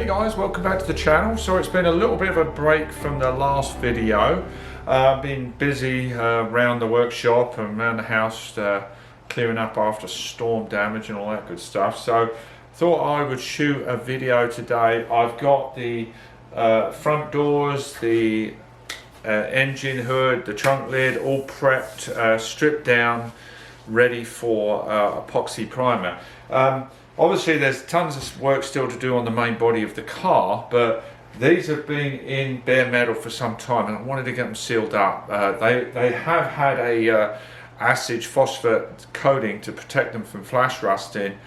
Hey guys, welcome back to the channel. So it's been a little bit of a break from the last video. I've been busy around the workshop and around the house clearing up after storm damage and all that good stuff. So thought I would shoot a video today. I've got the front doors, the engine hood, the trunk lid all prepped, stripped down, ready for epoxy primer. Obviously there's tons of work still to do on the main body of the car, but these have been in bare metal for some time and I wanted to get them sealed up. They have had a acid phosphate coating to protect them from flash rusting,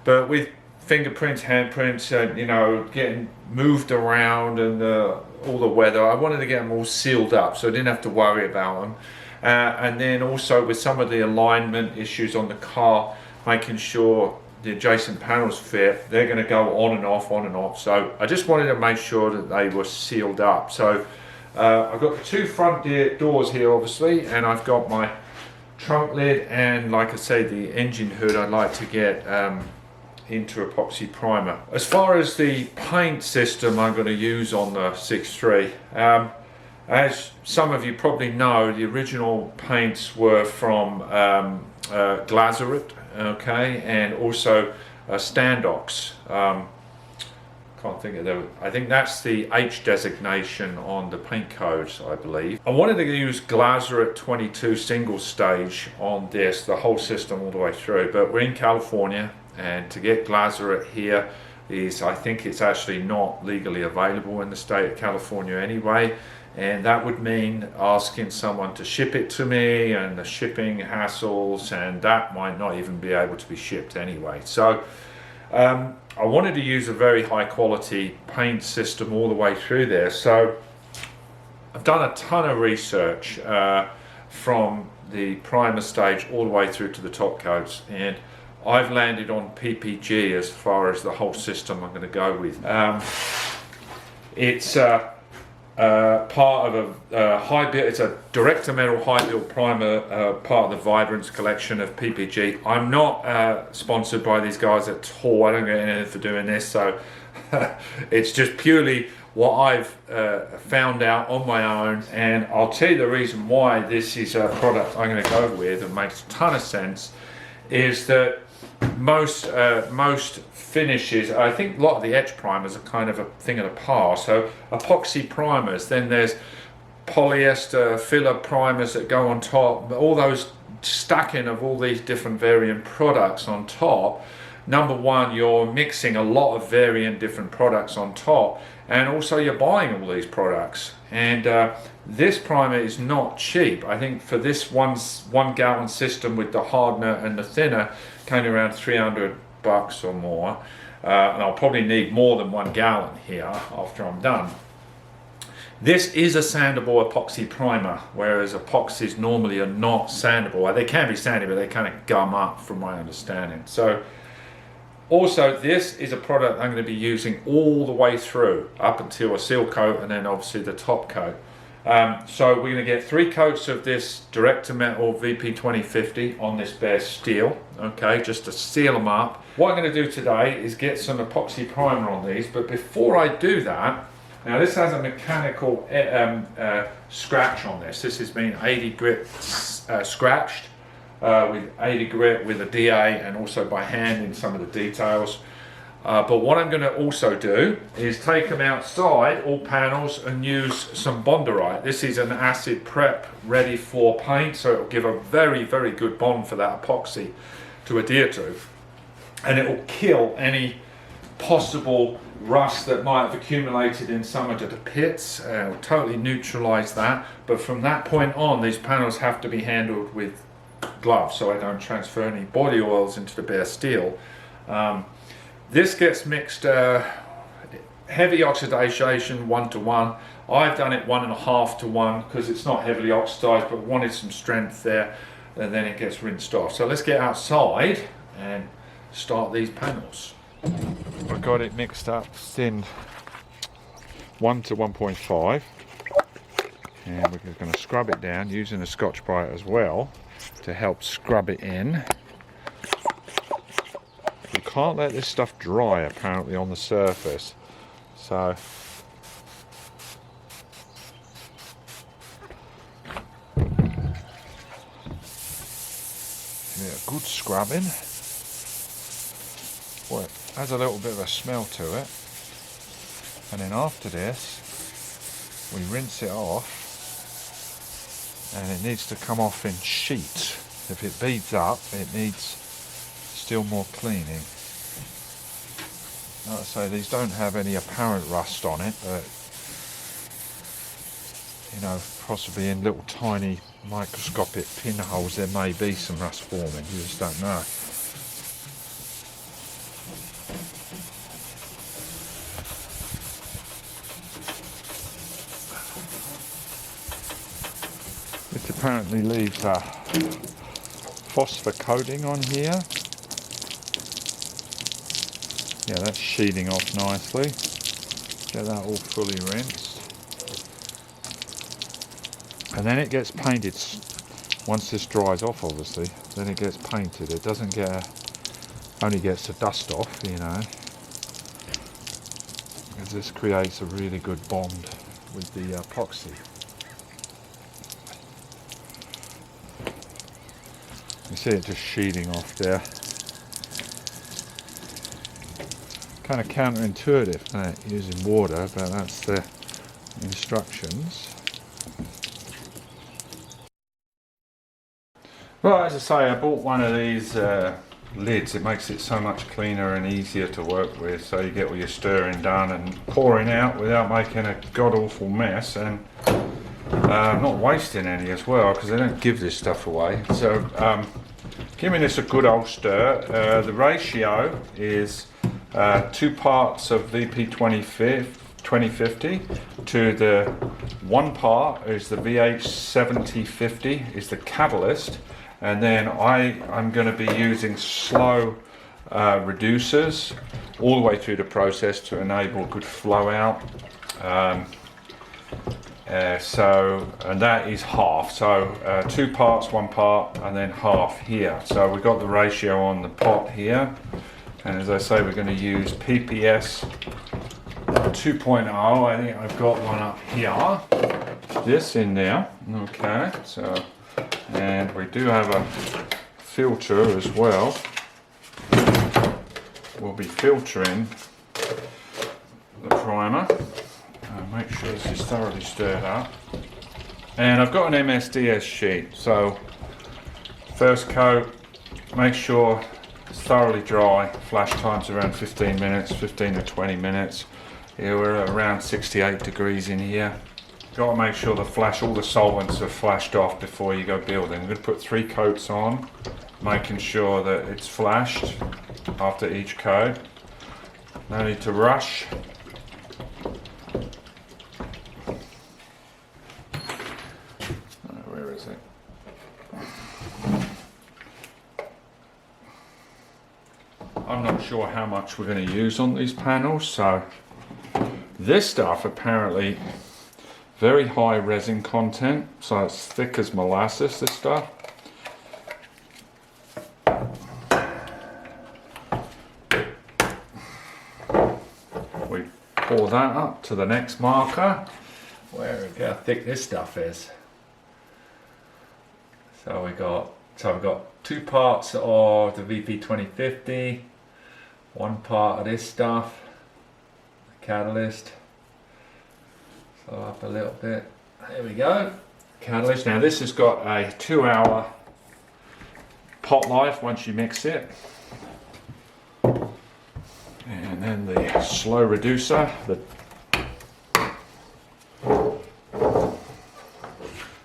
but with fingerprints, handprints, you know, getting moved around and all the weather, I wanted to get them all sealed up so I didn't have to worry about them. And then also with some of the alignment issues on the car, making sure the adjacent panels fit, they're going to go on and off, on and off. So I just wanted to make sure that they were sealed up. So I've got the two front doors here obviously, and I've got my trunk lid and, like I say, the engine hood I'd like to get into epoxy primer. As far as the paint system I'm going to use on the 6.3, as some of you probably know, the original paints were from Glazerite, okay, and also Standox. Can't think of them. I think that's the H designation on the paint codes, I believe. I wanted to use Glazerite 22 single stage on this, the whole system all the way through, but we're in California, and to get Glazerite here is, I think it's actually not legally available in the state of California anyway, and that would mean asking someone to ship it to me and the shipping hassles, and that might not even be able to be shipped anyway. So I wanted to use a very high quality paint system all the way through there. So I've done a ton of research from the primer stage all the way through to the top coats, and I've landed on PPG as far as the whole system I'm going to go with. It's part of a high build, it's a direct to metal high build primer, part of the Vibrance collection of PPG. I'm not sponsored by these guys at all. I don't get anything for doing this, so it's just purely what I've found out on my own, and I'll tell you the reason why this is a product I'm going to go with and makes a ton of sense is that most finishes, I think a lot of the etch primers are kind of a thing of the past. So epoxy primers, then there's polyester filler primers that go on top, all those stacking of all these different variant products on top. Number one, you're mixing a lot of variant different products on top, and also you're buying all these products, and this primer is not cheap. I think for this one gallon system with the hardener and the thinner came around $300 or more, and I'll probably need more than 1 gallon here after I'm done. This is a sandable epoxy primer, whereas epoxies normally are not sandable. They can be sandy, but they kind of gum up from my understanding. So also this is a product I'm going to be using all the way through up until a seal coat and then obviously the top coat. So we're going to get 3 coats of this direct to metal VP2050 on this bare steel, okay, just to seal them up. What I'm going to do today is get some epoxy primer on these, but before I do that, now this has a mechanical scratch on this. This has been 80 grit scratched with 80 grit with a DA and also by hand in some of the details. But what I'm going to also do is take them outside, all panels, and use some Bonderite. This is an acid prep ready for paint, so it will give a very, very good bond for that epoxy to adhere to. And it will kill any possible rust that might have accumulated in some of the pits. It will totally neutralize that. But from that point on, these panels have to be handled with gloves so I don't transfer any body oils into the bare steel. This gets mixed heavy oxidation 1:1. I've done it 1.5:1 because it's not heavily oxidized, but wanted some strength there, and then it gets rinsed off. So let's get outside and start these panels. I've got it mixed up thin 1 to 1.5, and we're going to scrub it down using a Scotch-Brite as well to help scrub it in. You can't let this stuff dry apparently on the surface. So yeah, good scrubbing. Well, it has a little bit of a smell to it. And then after this, we rinse it off, and it needs to come off in sheets. If it beads up, it needs still more cleaning. Like I say, these don't have any apparent rust on it, but you know, possibly in little tiny microscopic pinholes there may be some rust forming, you just don't know. This apparently leaves a phosphor coating on here. Yeah, that's sheeting off nicely. Get that all fully rinsed. And then it gets painted. Once this dries off, obviously, then it gets painted. It doesn't get, only gets the dust off, you know. Because this creates a really good bond with the epoxy. You see it just sheeting off there. Kind of counterintuitive, isn't it, using water, but that's the instructions. Well, as I say, I bought one of these lids. It makes it so much cleaner and easier to work with, so you get all your stirring done and pouring out without making a god-awful mess, and not wasting any as well, because they don't give this stuff away. So giving this a good old stir. The ratio is 2 parts of VP2050 to the 1 part is the VH7050 is the catalyst, and then I'm going to be using slow reducers all the way through the process to enable good flow out. And that is half, so 2 parts, 1 part, and then half here. So we've got the ratio on the pot here, and as I say, we're going to use PPS 2.0. I think I've got one up here, this in there. Okay, so, and we do have a filter as well. We'll be filtering the primer. Make sure this is thoroughly stirred up. And I've got an MSDS sheet, so first coat, make sure it's thoroughly dry. Flash time's around 15 minutes, 15 to 20 minutes. Yeah, we're at around 68 degrees in here. Got to make sure the flash, all the solvents are flashed off before you go building. I'm going to put 3 coats on, making sure that it's flashed after each coat. No need to rush. Where is it? I'm not sure how much we're going to use on these panels, so this stuff apparently very high resin content, so it's thick as molasses, this stuff. We pour that up to the next marker. Where how thick this stuff is. So we've got 2 parts of the VP2050, 1 part of this stuff, the catalyst. So up a little bit. There we go. Catalyst. Now this has got a 2-hour pot life once you mix it. And then the slow reducer.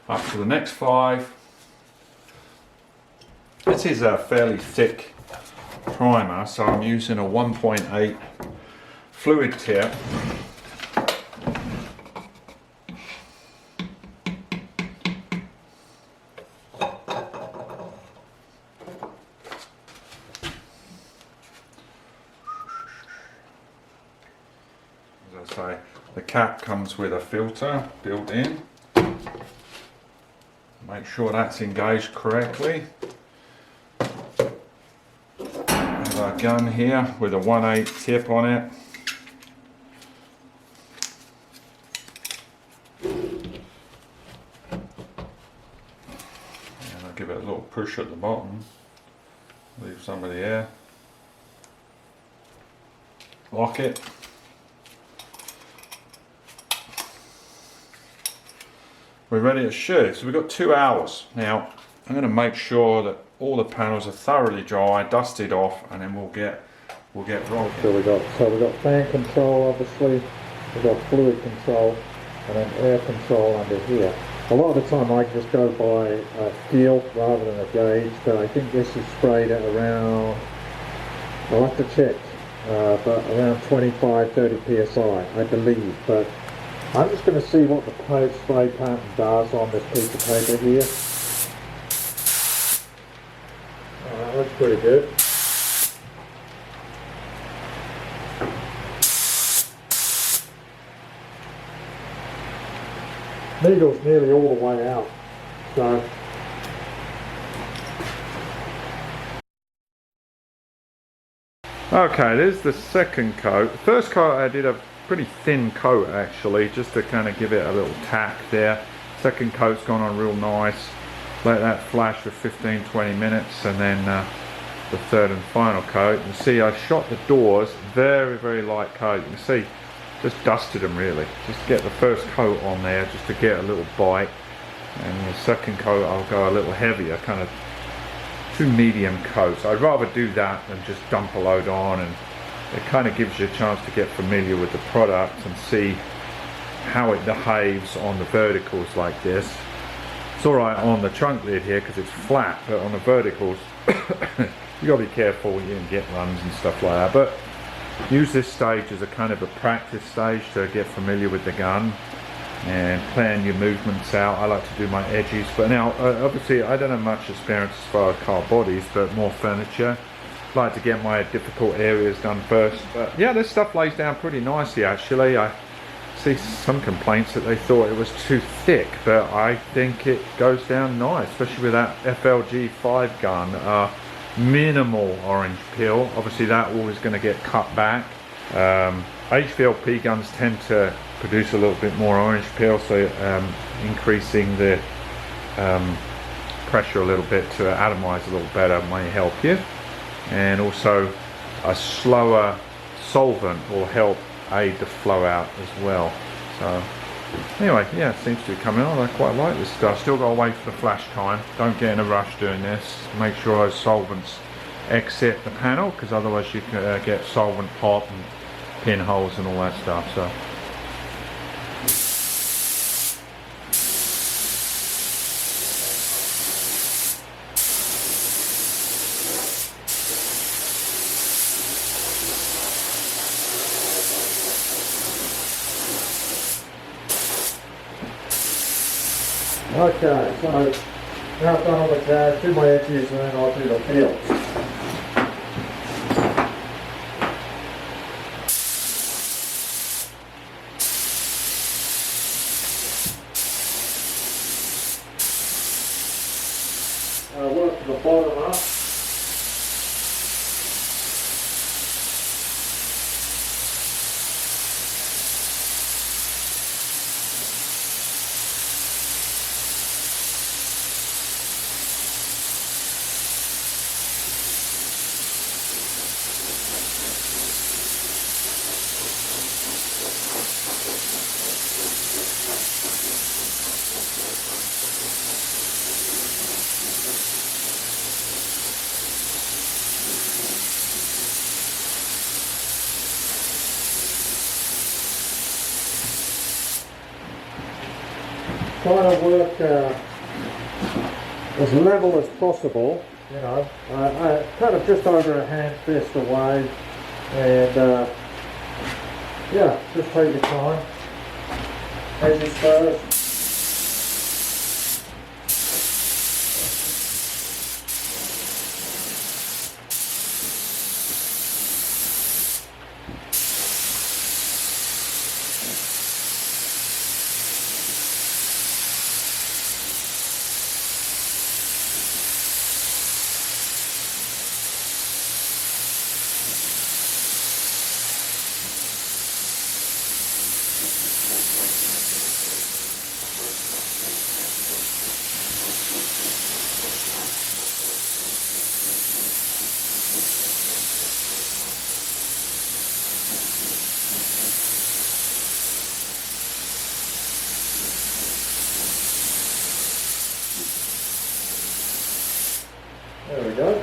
Up to the next 5. This is a fairly thick primer, so I'm using a 1.8 fluid tip. As I say, the cap comes with a filter built in. Make sure that's engaged correctly. Have our gun here with a 1/8 tip on it. give it a little push at the bottom, leave some of the air, lock it. We're ready to shoot. So we've got 2 hours. Now I'm going to make sure that all the panels are thoroughly dry, dusted off, and then we'll get rolling. So we've got fan control, obviously, we've got fluid control, and then air control under here. A lot of the time I just go by a feel rather than a gauge, but I think this is sprayed at around, I'll have to check, but around 25-30 psi, I believe. But I'm just going to see what the spray pattern does on this piece of paper here. That looks pretty good. Needle's nearly all the way out, so okay, there's the second coat. The first coat I did a pretty thin coat actually, just to kind of give it a little tack there. Second coat's gone on real nice. Let that flash for 15-20 minutes, and then the third and final coat. You see I shot the doors, very light coat. You can see just dusted them really, just get the first coat on there just to get a little bite, and the second coat I'll go a little heavier, kind of 2 medium coats. I'd rather do that than just dump a load on, and it kind of gives you a chance to get familiar with the product and see how it behaves on the verticals like this. It's alright on the trunk lid here because it's flat, but on the verticals you gotta be careful, you can get runs and stuff like that. But use this stage as a kind of a practice stage to get familiar with the gun and plan your movements out. I like to do my edges, but now obviously I don't have much experience as far as car bodies, but more furniture. Like to get my difficult areas done first. But yeah, this stuff lays down pretty nicely actually. I see some complaints that they thought it was too thick, but I think it goes down nice, especially with that FLG5 gun. Minimal orange peel, obviously that always going to get cut back. HVLP guns tend to produce a little bit more orange peel, so increasing the pressure a little bit to atomize a little better may help you. And also a slower solvent will help aid the flow out as well. So anyway, yeah, it seems to be coming on. I quite like this stuff. Still got to wait for the flash time. Don't get in a rush doing this. Make sure those solvents exit the panel, because otherwise you can get solvent pop and pinholes and all that stuff. So okay, so now I've done all the gas, do my edges, and then I'll do the field. Work from the bottom up. Trying to work as level as possible, you know, kind of just over a hand fist away, and yeah, just take your time, edges first. There we go.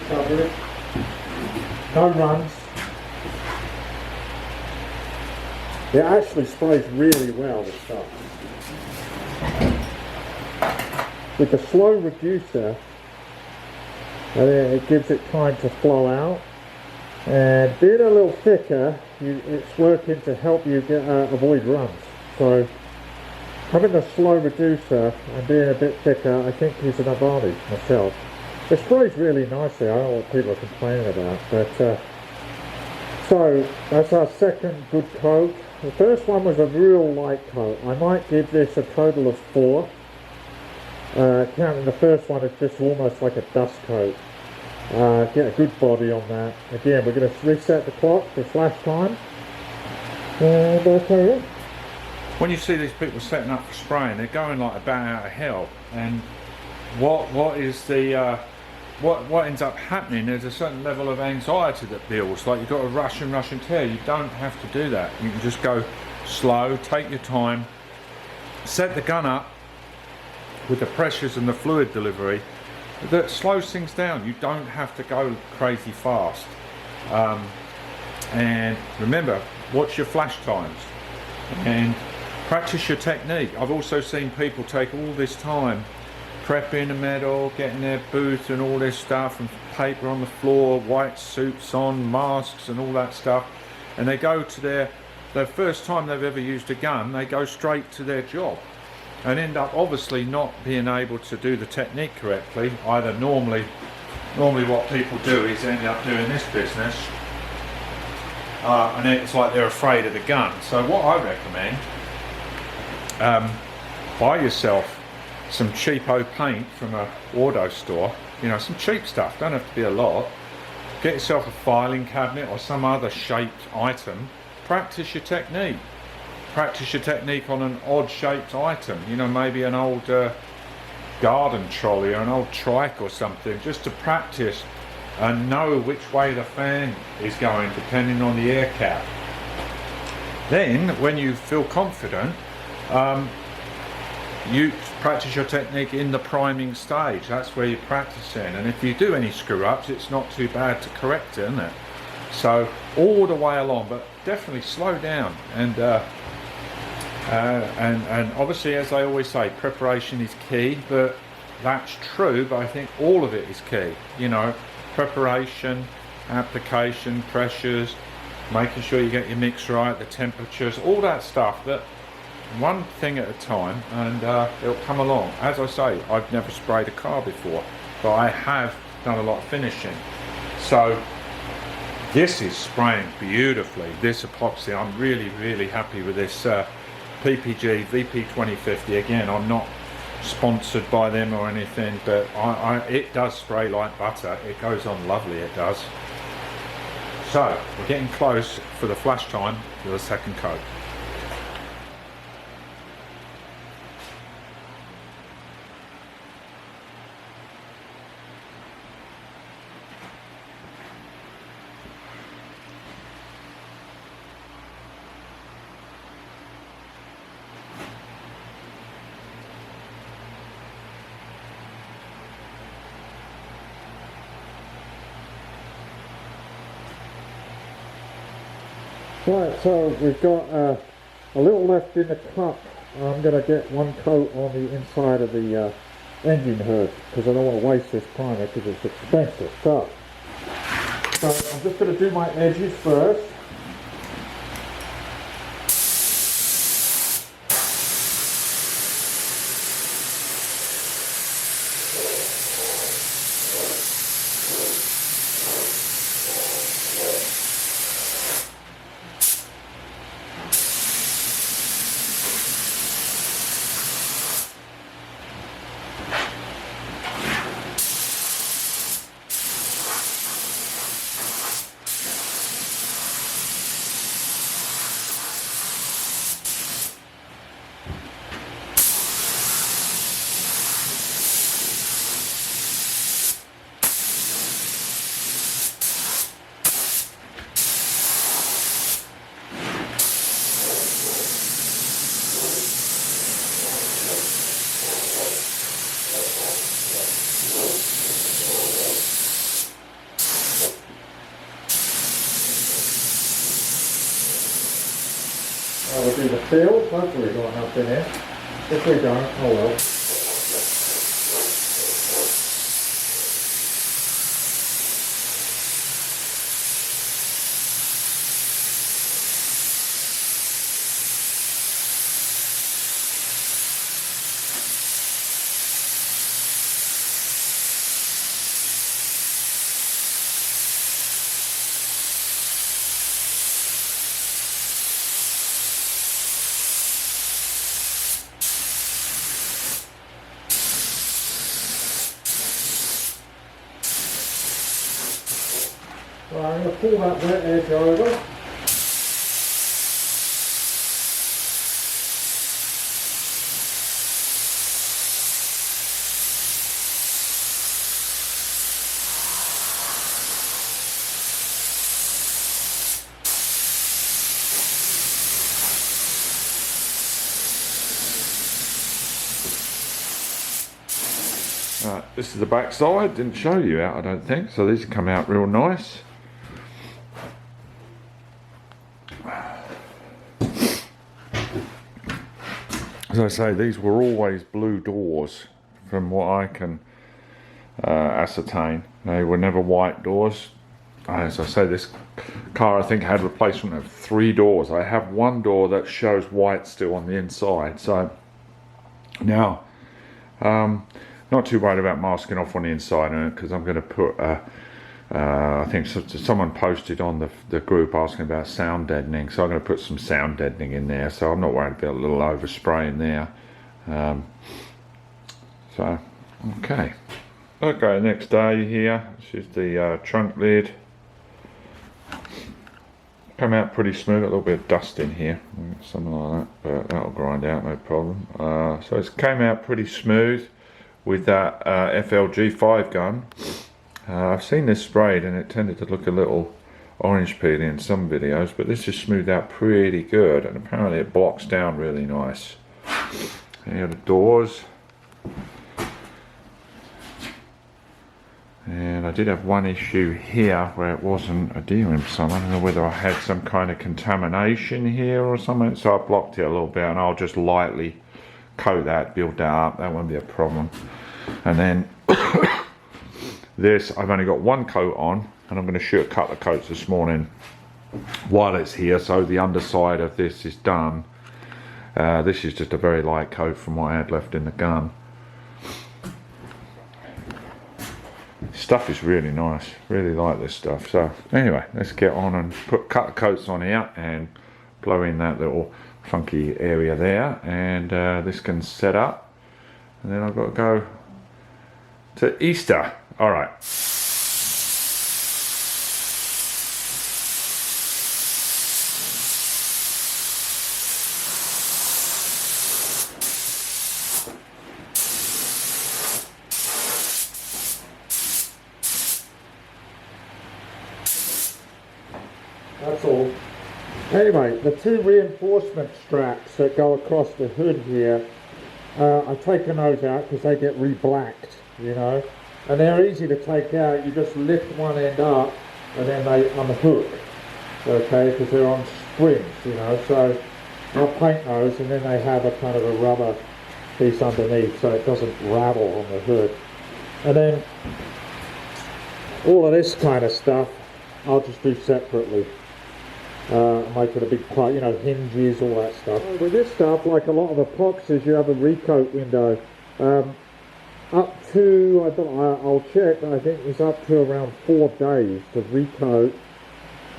Cover it. No runs. It actually sprays really well, this stuff. With the slow reducer, it gives it time to flow out. And being a little thicker, it's working to help you avoid runs. So having the slow reducer and being a bit thicker, I think is an advantage myself. It sprays really nicely. I don't know what people are complaining about, but so that's our second good coat. The first one was a real light coat. I might give this a total of 4. Counting the first one, it's just almost like a dust coat. Get a good body on that. Again, we're going to reset the clock for flash time. And carry on. When you see these people setting up for spraying, they're going like a bat out of hell. And what is the what ends up happening? There's a certain level of anxiety that builds. Like you've got to rush and tear. You don't have to do that. You can just go slow, take your time, set the gun up with the pressures and the fluid delivery that slows things down. You don't have to go crazy fast. And remember, watch your flash times and practice your technique. I've also seen people take all this time prepping the metal, getting their booth and all this stuff, and paper on the floor, white suits on, masks and all that stuff, and they go to their first time they've ever used a gun, they go straight to their job and end up obviously not being able to do the technique correctly. Either normally what people do is end up doing this business and it's like they're afraid of the gun. So what I recommend, buy yourself some cheapo paint from a auto store, you know, some cheap stuff, don't have to be a lot. Get yourself a filing cabinet or some other shaped item. Practice your technique. Practice your technique on an odd shaped item, you know, maybe an old garden trolley or an old trike or something, just to practice and know which way the fan is going depending on the air cap. Then when you feel confident, you practice your technique in the priming stage. That's where you're practicing, and if you do any screw ups, it's not too bad to correct it, isn't it? So all the way along, but definitely slow down. And obviously, as I always say, preparation is key. But that's true, but I think all of it is key. You know, preparation, application, pressures, making sure you get your mix right, the temperatures, all that stuff. But one thing at a time, and it'll come along. As I say, I've never sprayed a car before, but I have done a lot of finishing. So this is spraying beautifully. This epoxy, I'm really happy with this PPG VP2050. Again, I'm not sponsored by them or anything, but it does spray like butter. It goes on lovely, it does. So we're getting close for the flash time for the second coat. Right, so we've got a little left in the cup. I'm going to get one coat on the inside of the engine hood because I don't want to waste this primer because it's expensive. So I'm just going to do my edges first. We'll do the seals. Hopefully we've got enough in here. If we don't, oh well. So I'm going to pull that wet edge over. Right, this is the back side. Didn't show you out, I don't think. So these come out real nice. As I say, these were always blue doors from what I can ascertain. They were never white doors. As I say, this car I think had replacement of 3 doors. I have one door that shows white still on the inside. So now, not too worried about masking off on the inside because I'm going to put, I think someone posted on the group asking about sound deadening, so I'm going to put some sound deadening in there, so I'm not worried about a little overspray in there. So, okay. Okay, next day here, this is the trunk lid. Come out pretty smooth, a little bit of dust in here, something like that, but that'll grind out, no problem. So it came out pretty smooth with that FLG5 gun. I've seen this sprayed and it tended to look a little orange peely in some videos, but this is smoothed out pretty good, and apparently it blocks down really nice. And here are the doors. And I did have one issue here where it wasn't adhering some. I don't know whether I had some kind of contamination here or something, so I blocked it a little bit, and I'll just lightly coat that, build that up, that won't be a problem. And then this, I've only got one coat on, and I'm going to shoot a couple of coats this morning while it's here, so the underside of this is done. This is just a very light coat from what I had left in the gun. Stuff is really nice, really like this stuff. So anyway, let's get on and put a couple of coats on here and blow in that little funky area there, and this can set up, and then I've got to go to Easter. All right. That's all. Anyway, the 2 reinforcement straps that go across the hood here, I've taken those out because they get re-blacked, you know, and they're easy to take out. You just lift one end up and then they unhook, okay, because they're on springs, you know. So I'll paint those, and then they have a kind of a rubber piece underneath so it doesn't rattle on the hood. And then all of this kind of stuff I'll just do separately. Make it a big part, you know, hinges, all that stuff. With this stuff, like a lot of epoxies, you have a recoat window. Up to, I don't know, I'll check, but I think it's up to around 4 days to recoat,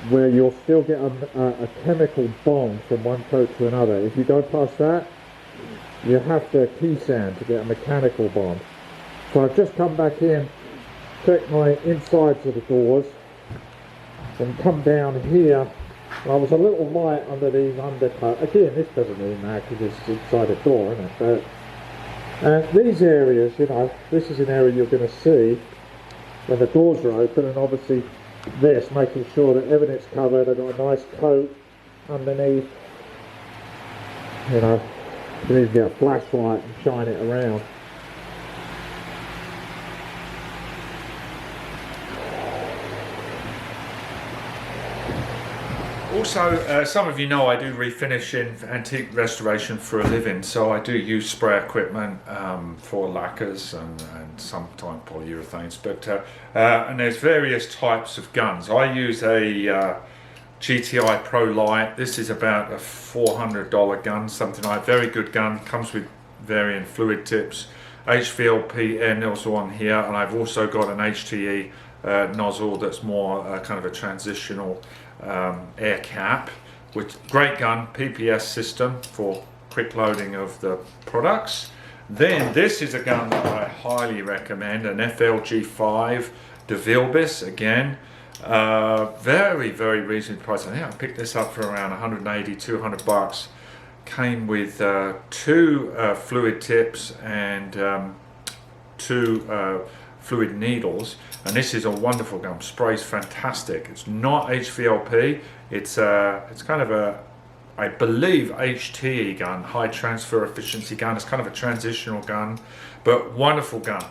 where you'll still get a chemical bond from one coat to another. If you go past that, you have to key sand to get a mechanical bond. So I've just come back in, checked my insides of the doors, and come down here. I was a little light under these undercut. Again, this doesn't really matter because it's inside a door, isn't it? But these areas, you know, this is an area you're going to see when the doors are open, and obviously this, making sure that everything's covered. I've got a nice coat underneath. You know, you can even get a flashlight and shine it around. Also, some of you know I do refinishing, antique restoration for a living, so I do use spray equipment for lacquers and sometimes polyurethanes. But and there's various types of guns. I use a GTI Pro Light. This is about a $400 gun, something like. Very good gun. Comes with varying fluid tips. HVLP air nozzle on here, and I've also got an HTE nozzle that's more kind of a transitional air cap. With great gun, PPS system for quick loading of the products. Then this is a gun that I highly recommend, an FLG5 Devilbiss again. Very, very reasonably priced. I think I picked this up for around 180, 200 bucks. Came with two fluid tips and two fluid needles, and this is a wonderful gun. Sprays fantastic. It's not HVLP. It's kind of a, I believe, HTE gun, high transfer efficiency gun. It's kind of a transitional gun, but wonderful gun.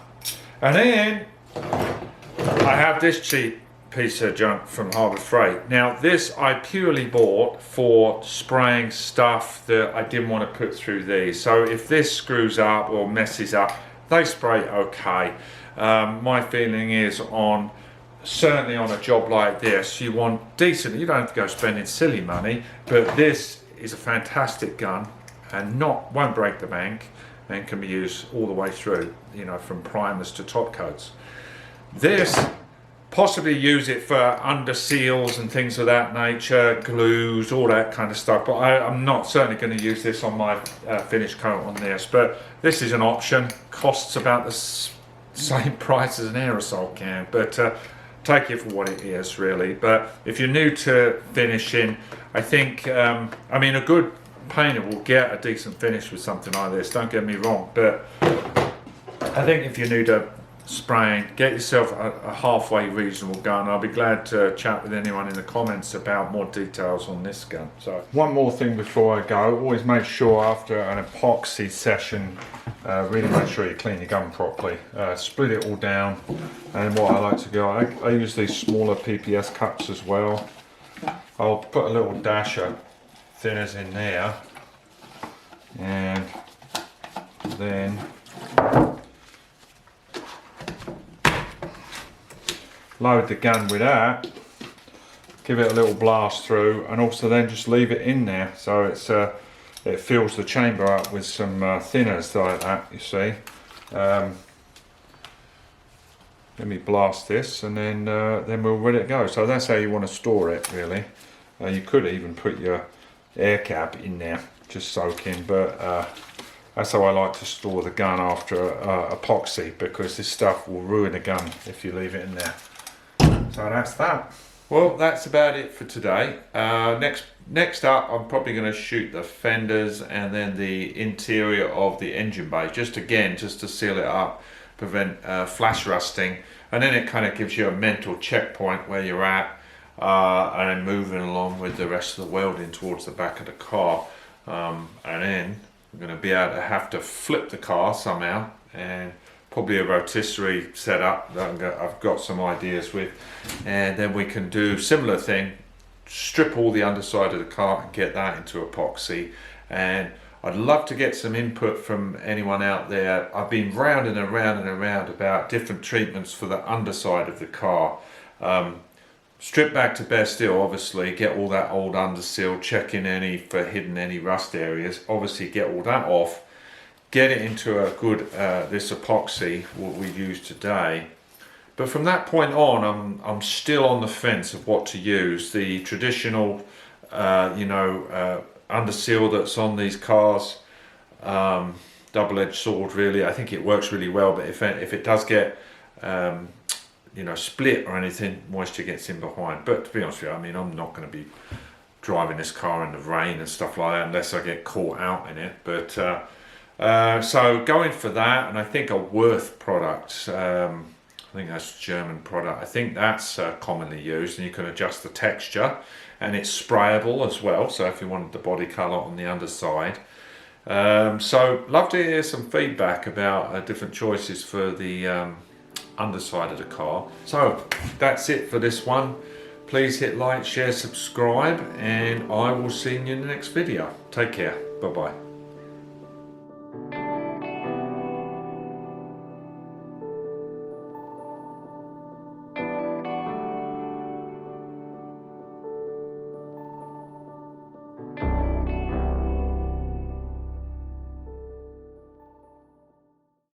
And then I have this cheap piece of junk from Harbor Freight. Now this I purely bought for spraying stuff that I didn't want to put through these. So if this screws up or messes up, they spray okay. My feeling is certainly on a job like this, you want decent, you don't have to go spending silly money, but this is a fantastic gun and won't break the bank and can be used all the way through, you know, from primers to top coats. This, possibly use it for under seals and things of that nature, glues, all that kind of stuff, but I'm not certainly going to use this on my finish coat on this. But this is an option. Costs about the same price as an aerosol can, but take it for what it is really. But if you're new to finishing, I think I mean, a good painter will get a decent finish with something like this, don't get me wrong, but I think if you're new to spraying, get yourself a halfway reasonable gun. I'll be glad to chat with anyone in the comments about more details on this gun. So one more thing before I go, always make sure after an epoxy session, really make sure you clean your gun properly. Split it all down, and what I like to do, I use these smaller PPS cups as well. I'll put a little dash of thinners in there, and then load the gun with that, give it a little blast through, and also then just leave it in there so it fills the chamber up with some thinners like that, you see. Let me blast this, and then we'll let it go. So that's how you want to store it really. You could even put your air cap in there, just soak in, but that's how I like to store the gun after epoxy, because this stuff will ruin the gun if you leave it in there. So that's that. Well, that's about it for today. Next up, I'm probably going to shoot the fenders and then the interior of the engine bay, just to seal it up, prevent flash rusting, and then it kind of gives you a mental checkpoint where you're at, and then moving along with the rest of the welding towards the back of the car. And then I'm going to be able to have to flip the car somehow, and probably a rotisserie setup that I've got some ideas with, and then we can do similar thing, strip all the underside of the car and get that into epoxy. And I'd love to get some input from anyone out there. I've been round and around and around about different treatments for the underside of the car. Strip back to bare steel, obviously, get all that old underseal, check in for hidden any rust areas, obviously get all that off, get it into a good, this epoxy, what we use today. But from that point on, I'm still on the fence of what to use. The traditional, underseal that's on these cars, double-edged sword really, I think it works really well, but if it does get, split or anything, moisture gets in behind. But to be honest with you, I mean, I'm not going to be driving this car in the rain and stuff like that unless I get caught out in it. But so going for that, and I think a Worth product, I think that's a German product, I think that's commonly used, and you can adjust the texture, and it's sprayable as well, so if you wanted the body colour on the underside. So love to hear some feedback about different choices for the underside of the car. So that's it for this one. Please hit like, share, subscribe, and I will see you in the next video. Take care. Bye bye.